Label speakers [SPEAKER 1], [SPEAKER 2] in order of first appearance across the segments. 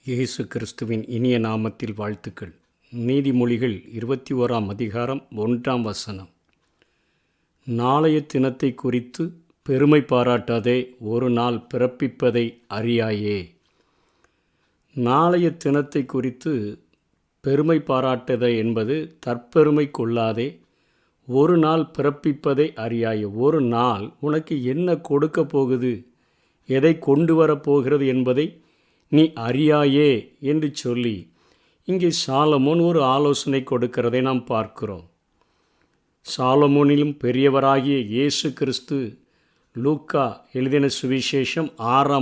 [SPEAKER 1] இயேசு கிறிஸ்துவின் இனிய நாமத்தில் வாழ்த்துக்கள். நீதிமொழிகள் 21 அதிகாரம் 1 நாளைய தினத்தை குறித்து பெருமை பாராட்டாதே, ஒரு நாள் பிறப்பிப்பதை அறியாயே. நாளைய தினத்தை குறித்து பெருமை பாராட்டுதே என்பது தற்பெருமை கொள்ளாதே, ஒரு நாள் பிறப்பிப்பதை அறியாயே. ஒரு நாள் உனக்கு என்ன கொடுக்க போகுது, எதை கொண்டு வரப்போகிறது என்பதை நீ அறியாயே என்று சொல்லி இங்கே சாலமோன் ஒரு ஆலோசனை கொடுக்கிறதை நாம் பார்க்கிறோம். சாலமோனிலும் பெரியவராகிய இயேசு கிறிஸ்து லூக்கா எழுதின சுவிசேஷம் 6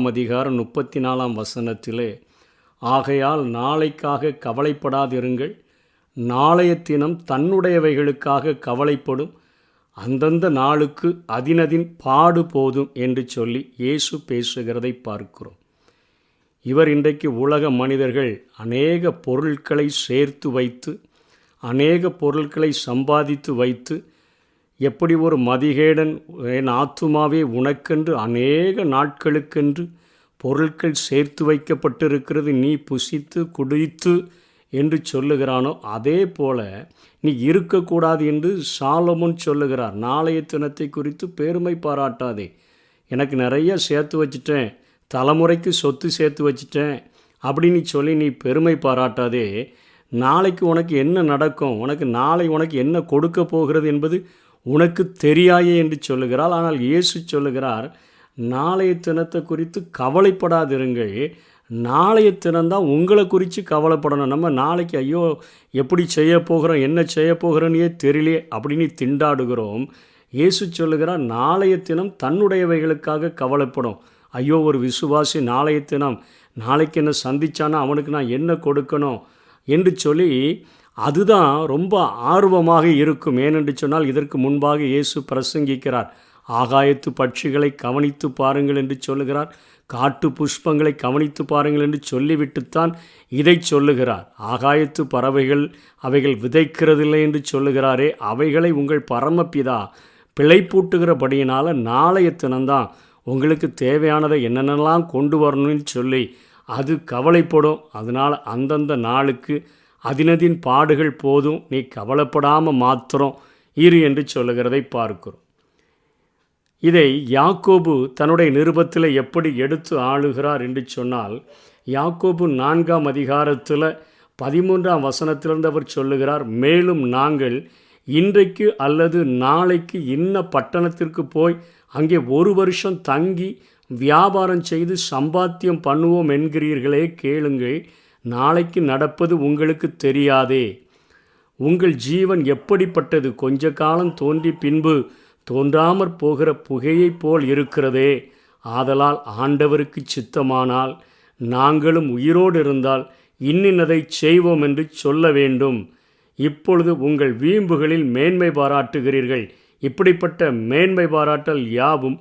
[SPEAKER 1] ஆகையால் நாளைக்காக கவலைப்படாதிருங்கள், நாளைய தினம் தன்னுடையவைகளுக்காக கவலைப்படும், அந்தந்த நாளுக்கு அதினதின் பாடு போதும் என்று சொல்லி இயேசு பேசுகிறதை பார்க்கிறோம். இவர் இன்றைக்கு உலக மனிதர்கள் அநேக பொருட்களை சேர்த்து வைத்து, அநேக பொருட்களை சம்பாதித்து வைத்து, எப்படி ஒரு மதிகேடன் என் ஆத்துமாவே உனக்கென்று அநேக நாட்களுக்கென்று பொருட்கள் சேர்த்து வைக்கப்பட்டிருக்கிறது, நீ புசித்து குடித்து என்று சொல்லுகிறானோ, அதே போல நீ இருக்கக்கூடாது என்று சாலமோன் சொல்லுகிறார். நாளைய தினத்தை குறித்து பெருமை பாராட்டாதே, எனக்கு நிறைய சேர்த்து வச்சிட்டேன், தலைமுறைக்கு சொத்து சேர்த்து வச்சிட்டேன் அப்படின்னு சொல்லி நீ பெருமை பாராட்டாதே. நாளைக்கு உனக்கு என்ன நடக்கும், நாளை உனக்கு என்ன கொடுக்க போகிறது என்பது உனக்கு தெரியாயே என்று சொல்லுகிறாள். ஆனால் இயேசு சொல்லுகிறார், நாளைய தினத்தை குறித்து கவலைப்படாதிருங்கள், நாளைய தினம்தான் உங்களை குறித்து கவலைப்படணும். நம்ம நாளைக்கு ஐயோ எப்படி செய்ய போகிறோம், என்ன செய்ய போகிறோன்னே தெரியலையே அப்படின்னு திண்டாடுகிறோம். இயேசு சொல்லுகிறார், நாளைய தினம் தன்னுடையவைகளுக்காக கவலைப்படும். ஐயோ ஒரு விசுவாசி நாளைய தினம் நாளைக்கு என்ன சந்திச்சானா அவனுக்கு நான் என்ன கொடுக்கணும் என்று சொல்லி அதுதான் ரொம்ப ஆர்வமாக இருக்கும். ஏனென்று சொன்னால் இதற்கு முன்பாக இயேசு பிரசங்கிக்கிறார், ஆகாயத்து பட்சிகளை கவனித்து பாருங்கள் என்று சொல்லுகிறார், காட்டு புஷ்பங்களை கவனித்து பாருங்கள் என்று சொல்லிவிட்டுத்தான் இதை சொல்லுகிறார். ஆகாயத்து பறவைகள் அவைகள் விதைக்கிறதில்லை என்று சொல்லுகிறாரே, அவைகளை உங்கள் பரமபிதா பிழைப்பூட்டுகிறபடியினால் நாளைய தினம்தான் உங்களுக்கு தேவையானதை என்னென்னலாம் கொண்டு வரணும்னு சொல்லி அது கவலைப்படும். அதனால் அந்தந்த நாளுக்கு அதினதின் பாடுகள் போதும், நீ கவலைப்படாமல் மாத்திரம் இரு என்று சொல்லுகிறதை பார்க்கிறோம். இதை யாக்கோபு தன்னுடைய நிருபத்தில் எப்படி எடுத்து ஆளுகிறார் என்று சொன்னால், யாக்கோபு 4 13 அவர் சொல்லுகிறார், மேலும் நாங்கள் இன்றைக்கு அல்லது நாளைக்கு இன்ன பட்டணத்திற்கு போய் அங்கே 1 வருஷம் தங்கி வியாபாரம் செய்து சம்பாத்தியம் பண்ணுவோம் என்கிறீர்களே, கேளுங்கள், நாளைக்கு நடப்பது உங்களுக்கு தெரியாதே. உங்கள் ஜீவன் எப்படிப்பட்டது, கொஞ்ச காலம் தோன்றி பின்பு தோன்றாமற் போகிற புகையைப் போல் இருக்கிறதே. ஆதலால் ஆண்டவருக்கு சித்தமானால் நாங்களும் உயிரோடு இருந்தால் இன்னின்னதை செய்வோம் என்று சொல்ல வேண்டும். இப்பொழுது உங்கள் வீம்புகளில் மேன்மை பாராட்டுகிறீர்கள், இப்படிப்பட்ட மேன்மை பாராட்டல் யாவும்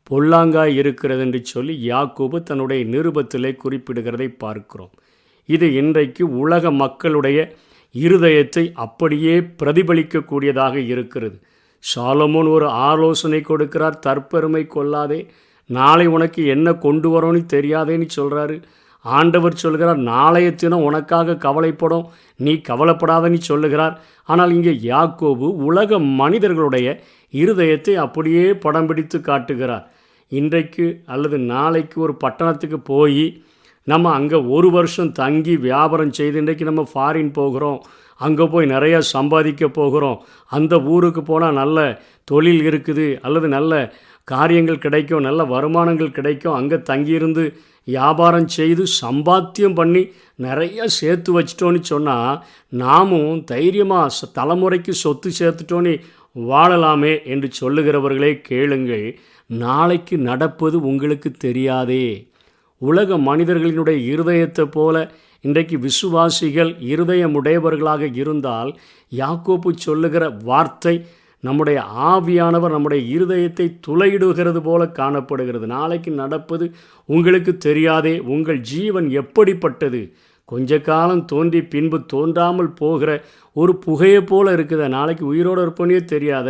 [SPEAKER 1] பொல்லாங்காய் இருக்கிறது என்று சொல்லி யாக்கோபு தன்னுடைய நிருபத்திலே குறிப்பிடுகிறதை பார்க்கிறோம். இது இன்றைக்கு உலக மக்களுடைய இருதயத்தை அப்படியே பிரதிபலிக்கக்கூடியதாக இருக்கிறது. சாலமோன் ஒரு ஆலோசனை கொடுக்கிறார், தற்பெருமை கொள்ளாதே, நாளை உனக்கு என்ன கொண்டு வரோன்னு தெரியாதேன்னு சொல்கிறாரு. ஆண்டவர் சொல்கிறார், நாளைய தினம் உனக்காக கவலைப்படும், நீ கவலைப்படாதன்னு சொல்லுகிறார். ஆனால் இங்கே யாக்கோபு உலக மனிதர்களுடைய இருதயத்தை அப்படியே படம் பிடித்து காட்டுகிறார். இன்றைக்கு அல்லது நாளைக்கு ஒரு பட்டணத்துக்கு போய் நம்ம அங்கே 1 வருஷம் தங்கி வியாபாரம் செய்து, இன்றைக்கு நம்ம ஃபாரின் போகிறோம், அங்கே போய் நிறையா சம்பாதிக்க போகிறோம், அந்த ஊருக்கு போனால் நல்ல தொழில் இருக்குது, அல்லது நல்ல காரியங்கள் கிடைக்கும், நல்ல வருமானங்கள் கிடைக்கும், அங்கே தங்கியிருந்து வியாபாரம் செய்து சம்பாத்தியம் பண்ணி நிறைய சேர்த்து வச்சிட்டோன்னு சொன்னால் நாமும் தைரியமாக தலைமுறைக்கு சொத்து சேர்த்துட்டோன்னு வாழலாமே என்று சொல்லுகிறவர்களே, கேளுங்கள், நாளைக்கு நடப்பது உங்களுக்கு தெரியாதே. உலக மனிதர்களினுடைய இருதயத்தை போல இன்றைக்கு விசுவாசிகள் இருதயமுடையவர்களாக இருந்தால், யாக்கோபு சொல்லுகிற வார்த்தை நம்முடைய ஆவியானவர் நம்முடைய இருதயத்தை துளையிடுகிறது போல காணப்படுகிறது. நாளைக்கு நடப்பது உங்களுக்கு தெரியாதே, உங்கள் ஜீவன் எப்படிப்பட்டது, கொஞ்ச காலம் தோன்றி பின்பு தோன்றாமல் போகிற ஒரு புகையை போல் இருக்குது, நாளைக்கு உயிரோடு இருப்பனே தெரியாத.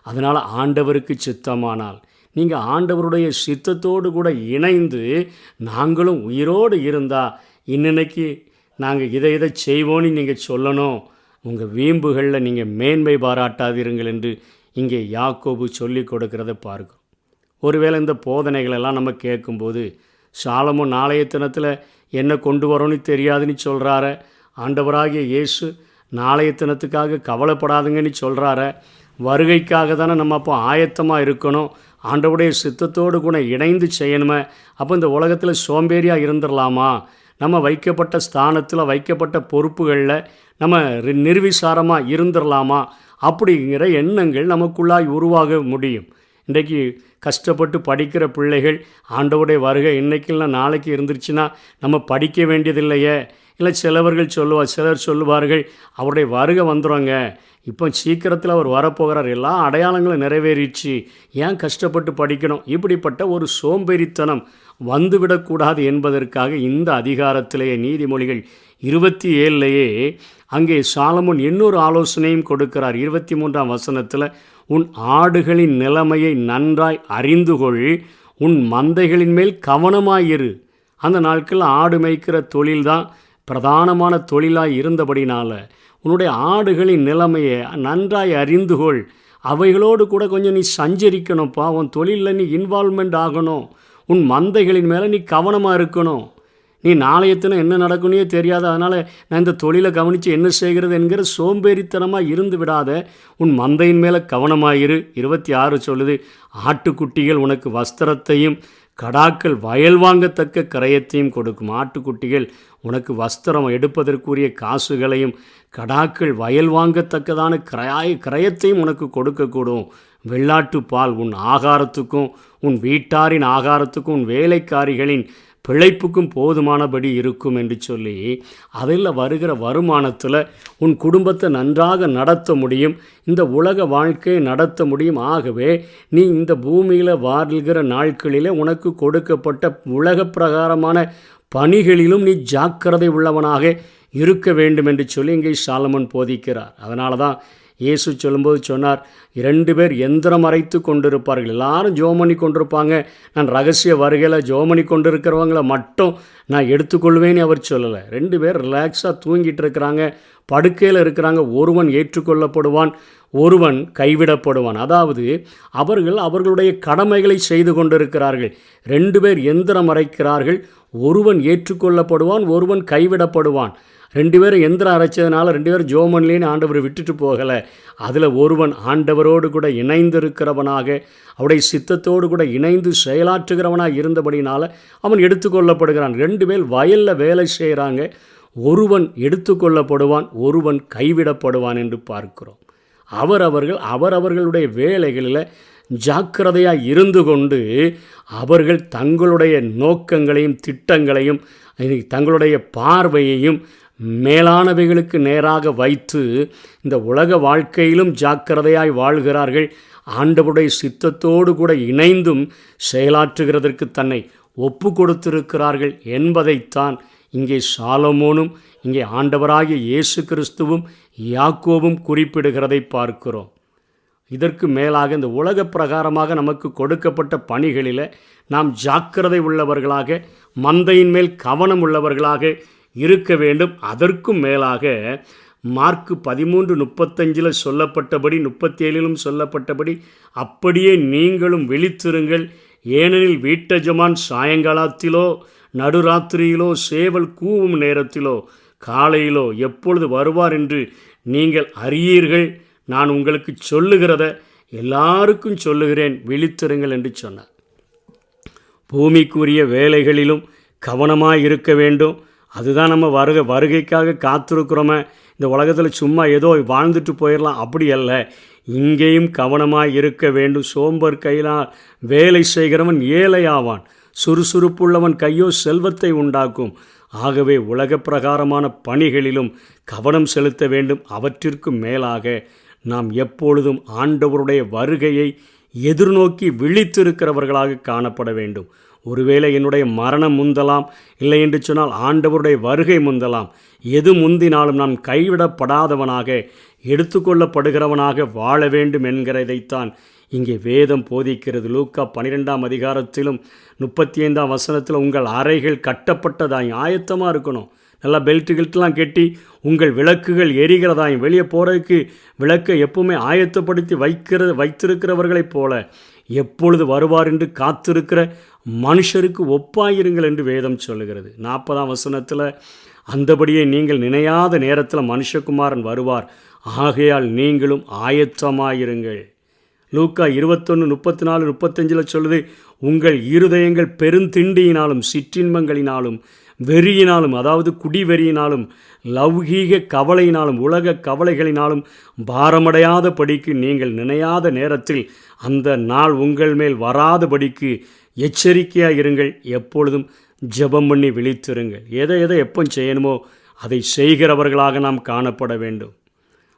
[SPEAKER 1] அதனால் ஆண்டவருக்கு சித்தமானால் நீங்கள் ஆண்டவருடைய சித்தத்தோடு கூட இணைந்து நாங்களும் உயிரோடு இருந்தால் இன்னைக்கு நாங்கள் இதை செய்வோன்னு நீங்கள் சொல்லணும். உங்கள் வீம்புகளில் நீங்கள் மேன்மை பாராட்டாதீர்கள் என்று இங்கே யாக்கோபு சொல்லி கொடுக்கிறத பார்க்கும். ஒருவேளை இந்த போதனைகளெல்லாம் நம்ம கேட்கும்போது, சாலமோன் நாளைய தினத்தில் என்ன கொண்டு வரோன்னு தெரியாதுன்னு சொல்கிறார, ஆண்டவராகிய இயேசு நாளைய தினத்துக்காக கவலைப்படாதுங்கன்னு சொல்கிறார, வருகைக்காக தானே நம்ம அப்போ ஆயத்தமாக இருக்கணும், ஆண்டவருடைய சித்தத்தோடு கூட இணைந்து செய்யணுமே. அப்போ இந்த உலகத்தில் சோம்பேறியாக இருந்துடலாமா? நம்ம வைக்கப்பட்ட ஸ்தானத்தில் வைக்கப்பட்ட பொறுப்புகளில் நம்ம நிர்விசாரமாக இருந்துடலாமா? அப்படிங்கிற எண்ணங்கள் நமக்குள்ளாய் உருவாக முடியும். இன்றைக்கு கஷ்டப்பட்டு படிக்கிற பிள்ளைகள் ஆண்டவருடைய வருகை இன்றைக்கு இல்லை நாளைக்கு இருந்துருச்சுன்னா நம்ம படிக்க வேண்டியதில்லையே. இல்லை சிலர் சொல்லுவார்கள் அவருடைய வருகை வந்துடுங்க, இப்போ சீக்கிரத்தில் அவர் வரப்போகிறார், எல்லா அடையாளங்களும் நிறைவேறிச்சு, ஏன் கஷ்டப்பட்டு படிக்கணும்? இப்படிப்பட்ட ஒரு சோம்பேறித்தனம் வந்துவிடக்கூடாது என்பதற்காக இந்த அதிகாரத்திலேயே நீதிமொழிகள் 27லேயே அங்கே சாலமோன் இன்னொரு ஆலோசனையும் கொடுக்கிறார். 23ஆம் வசனத்தில், உன் ஆடுகளின் நிலைமையை நன்றாய் அறிந்து கொள், உன் மந்தைகளின் மேல் கவனமாயிரு. அந்த நாட்களில் ஆடு மேய்க்கிற தொழில்தான் பிரதானமான தொழிலாக இருந்தபடினால உன்னுடைய ஆடுகளின் நிலைமையை நன்றாய் அறிந்து கொள். அவைகளோடு கூட கொஞ்சம் நீ சஞ்சரிக்கணும்ப்பா. உன் தொழிலில் நீ இன்வால்மெண்ட் ஆகணும். உன் மந்தைகளின் மேலே நீ கவனமாக இருக்கணும். நீ நாளையத்தினம் என்ன நடக்குன்னே தெரியாது, அதனால் நான் இந்த தொழிலை கவனித்து என்ன செய்கிறது என்கிற சோம்பேறித்தனமாக இருந்து விடாத. உன் மந்தையின் மேலே கவனமாயிரு. 26 சொல்லுது, ஆட்டுக்குட்டிகள் உனக்கு வஸ்திரத்தையும் கடாக்கள் வயல் வாங்கத்தக்க கிரயத்தையும் கொடுக்கும். ஆட்டுக்குட்டிகள் உனக்கு வஸ்திரம் எடுப்பதற்குரிய காசுகளையும் கடாக்கள் வயல் வாங்கத்தக்கதான கிரயத்தையும் உனக்கு கொடுக்கக்கூடும். வெள்ளாட்டு பால் உன் ஆகாரத்துக்கும் உன் வீட்டாரின் ஆகாரத்துக்கும் உன் வேலைக்காரிகளின் பிழைப்புக்கும் போதுமானபடி இருக்கும் என்று சொல்லி, அதில் வருகிற வருமானத்தில் உன் குடும்பத்தை நன்றாக நடத்த முடியும், இந்த உலக வாழ்க்கையை நடத்த முடியும். ஆகவே நீ இந்த பூமியில் வாழ்கிற நாட்களிலே உனக்கு கொடுக்கப்பட்ட உலக பிரகாரமான பணிகளிலும் நீ ஜாக்கிரதை உள்ளவனாக இருக்க வேண்டும் என்று சொல்லி இங்கே சாலமோன் போதிக்கிறார். அதனால தான் இயேசு சொல்லும்போது சொன்னார், 2 பேர் எந்திரம் அரைத்து கொண்டிருப்பார்கள், எல்லாரும் ஜோமணி கொண்டிருப்பாங்க, நான் ரகசிய வருகையில் ஜோமணி கொண்டிருக்கிறவங்கள மட்டும் நான் எடுத்துக்கொள்வேன்னு அவர் சொல்லலை. 2 பேர் ரிலாக்ஸாக தூங்கிட்டு இருக்கிறாங்க, படுக்கையில் இருக்கிறாங்க. ஒருவன் ஏற்றுக்கொள்ளப்படுவான், ஒருவன் கைவிடப்படுவான். அதாவது அவர்களுடைய கடமைகளை செய்து கொண்டிருக்கிறார்கள். 2 பேர் எந்திரம் அரைக்கிறார்கள், ஒருவன் ஏற்றுக்கொள்ளப்படுவான், ஒருவன் கைவிடப்படுவான். 2 பேரும் எந்திரம் அரைச்சதுனால 2 பேரும் ஜோமன்லேன்னு ஆண்டவர் விட்டுட்டு போகலை. அதில் ஒருவன் ஆண்டவரோடு கூட இணைந்திருக்கிறவனாக, அவருடைய சித்தத்தோடு கூட இணைந்து செயலாற்றுகிறவனாக இருந்தபடினால அவன் எடுத்துக்கொள்ளப்படுகிறான். 2 பேர் வயலில் வேலை செய்கிறாங்க, ஒருவன் எடுத்துக்கொள்ளப்படுவான், ஒருவன் கைவிடப்படுவான் என்று பார்க்கிறோம். அவர்களுடைய வேலைகளில் ஜாக்கிரதையாக இருந்து கொண்டு அவர்கள் தங்களுடைய நோக்கங்களையும் திட்டங்களையும் தங்களுடைய பார்வையையும் மேலானவைகளுக்கு நேராக வைத்து இந்த உலக வாழ்க்கையிலும் ஜாக்கிரதையாய் வாழ்கிறார்கள். ஆண்டவருடைய சித்தத்தோடு கூட இணைந்தும் செயலாற்றுகிறதற்கு தன்னை ஒப்பு கொடுத்திருக்கிறார்கள் என்பதைத்தான் இங்கே சாலமோனும் இங்கே ஆண்டவராகிய இயேசு கிறிஸ்துவும் யாக்கோபும் குறிப்பிடுகிறதை பார்க்கிறோம். இதற்கு மேலாக இந்த உலக பிரகாரமாக நமக்கு கொடுக்கப்பட்ட பணிகளில் நாம் ஜாக்கிரதை உள்ளவர்களாக, மந்தையின் மேல் கவனம் உள்ளவர்களாக இருக்க வேண்டும். அதற்கும் மேலாக மார்க்கு 13:35 சொல்லப்பட்டபடி, 37 சொல்லப்பட்டபடி அப்படியே நீங்களும் விழித்திருங்கள், ஏனெனில் வீட்டஜமான் சாயங்காலத்திலோ நடுராத்திரியிலோ சேவல் கூவும் நேரத்திலோ காலையிலோ எப்பொழுது வருவார் என்று நீங்கள் அறியீர்கள். நான் உங்களுக்கு சொல்லுகிறத எல்லாருக்கும் சொல்லுகிறேன், விழித்திருங்கள் என்று சொன்னார். பூமிக்குரிய வேலைகளிலும் கவனமாக இருக்க வேண்டும். அதுதான் நம்ம வருகைக்காக காத்திருக்கிறோமே. இந்த உலகத்தில் சும்மா ஏதோ வாழ்ந்துட்டு போயிடலாம், அப்படி அல்ல. இங்கேயும் கவனமாக இருக்க வேண்டும். சோம்பர் கையினால் வேலை செய்கிறவன் ஏழையாவான், சுறுசுறுப்புள்ளவன் கையோ செல்வத்தை உண்டாக்கும். ஆகவே உலக பிரகாரமான பணிகளிலும் கவனம் செலுத்த வேண்டும். அவற்றிற்கு மேலாக நாம் எப்பொழுதும் ஆண்டவருடைய வருகையை எதிர்நோக்கி விழித்திருக்கிறவர்களாக காணப்பட வேண்டும். ஒருவேளை என்னுடைய மரணம் முந்தலாம், இல்லை என்று சொன்னால் ஆண்டவருடைய வருகை முந்தலாம். எது முந்தினாலும் நான் கைவிடப்படாதவனாக, எடுத்துக்கொள்ளப்படுகிறவனாக வாழ வேண்டும் என்கிறதைத்தான் இங்கே வேதம் போதிக்கிறது. லூக்கா 12ஆம் அதிகாரத்திலும் 35ஆம் வசனத்தில் உங்கள் அறைகள் கட்டப்பட்டதாயும் ஆயத்தமாக இருக்கணும். நல்லா பெல்ட்டுகள்லாம் கட்டி உங்கள் விளக்குகள் எரிகிறதாயும், வெளியே போகிறதுக்கு விளக்கை எப்பவுமே ஆயத்தப்படுத்தி வைத்திருக்கிறவர்களைப் போல எப்பொழுது வருவார் என்று காத்திருக்கிற மனுஷருக்கு ஒப்பாயிருங்கள் என்று வேதம் சொல்லுகிறது. 40ஆம் வசனத்தில் அந்தபடியே நீங்கள் நினையாத நேரத்தில் மனுஷகுமாரன் வருவார், ஆகையால் நீங்களும் ஆயத்தமாயிருங்கள். லூக்கா 21:34-35 சொல்லுது, உங்கள் இருதயங்கள் பெருந்திண்டியினாலும் சிற்றின்பங்களினாலும் வெறியினாலும், அதாவது குடிவெறியினாலும் லௌகீக கவலையினாலும் உலக கவலைகளினாலும் பாரமடையாத படிக்கு நீங்கள் நினையாத நேரத்தில் அந்த நாள் உங்கள் மேல் வராத படிக்கு எச்சரிக்கையாக இருங்கள். எப்பொழுதும் ஜெபம் பண்ணி விழித்திருங்கள். எதை எப்போ செய்யணுமோ அதை செய்கிறவர்களாக நாம் காணப்பட வேண்டும்.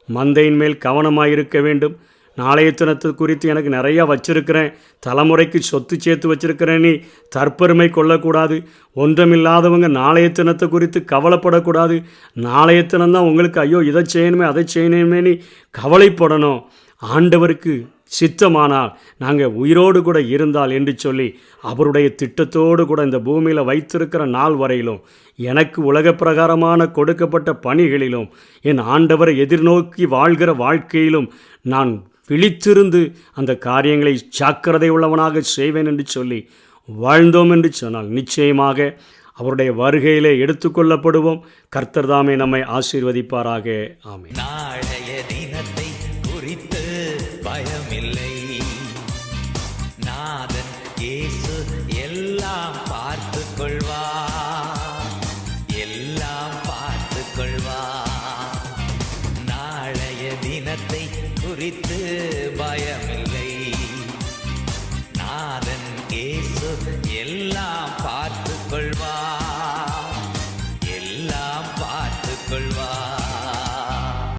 [SPEAKER 1] மந்தையின் மேல் கவனமாக இருக்க வேண்டும். நாளைய தினத்தை குறித்து எனக்கு நிறையா வச்சிருக்கிறேன், தலைமுறைக்கு சொத்து சேர்த்து வச்சிருக்கிறேன், நீ தற்பெருமை கொள்ளக்கூடாது. ஒன்றுமில்லாதவங்க நாளைய தினத்தை குறித்து கவலைப்படக்கூடாது. நாளைய தினம்தான் உங்களுக்கு ஐயோ இதை செய்யணுமே அதை செய்யணுமே நீ கவலைப்படணும். ஆண்டவருக்கு சித்தமானால் நாங்கள் உயிரோடு கூட இருந்தால் என்று சொல்லி அவருடைய திட்டத்தோடு கூட இந்த பூமியில் வைத்திருக்கிற நாள் வரையிலும் எனக்கு உலக பிரகாரமான கொடுக்கப்பட்ட பணிகளிலும் என் ஆண்டவரை எதிர்நோக்கி வாழ்கிற வாழ்க்கையிலும் நான் விழித்திருந்து அந்த காரியங்களை ஜாக்கிரதை உள்ளவனாக செய்வேன் என்று சொல்லி வாழ்ந்தோம் என்று சொன்னால் நிச்சயமாக அவருடைய வருகையிலே எடுத்துக்கொள்ளப்படுவோம். கர்த்தர் தாமே நம்மை ஆசீர்வதிப்பாராக. ஆமென்.
[SPEAKER 2] நாளைய தினத்தை குறித்து பயமில்லை, நாதன் இயேசு எல்லாம் பார்த்து கொள்வார், எல்லாம் பார்த்து கொள்வார். நாளைய தினத்தை குறித்து பயமில்லை, நாதன் இயேசு எல்லாம் பார்த்து கொள்வார், எல்லாம் பார்த்து கொள்வார்.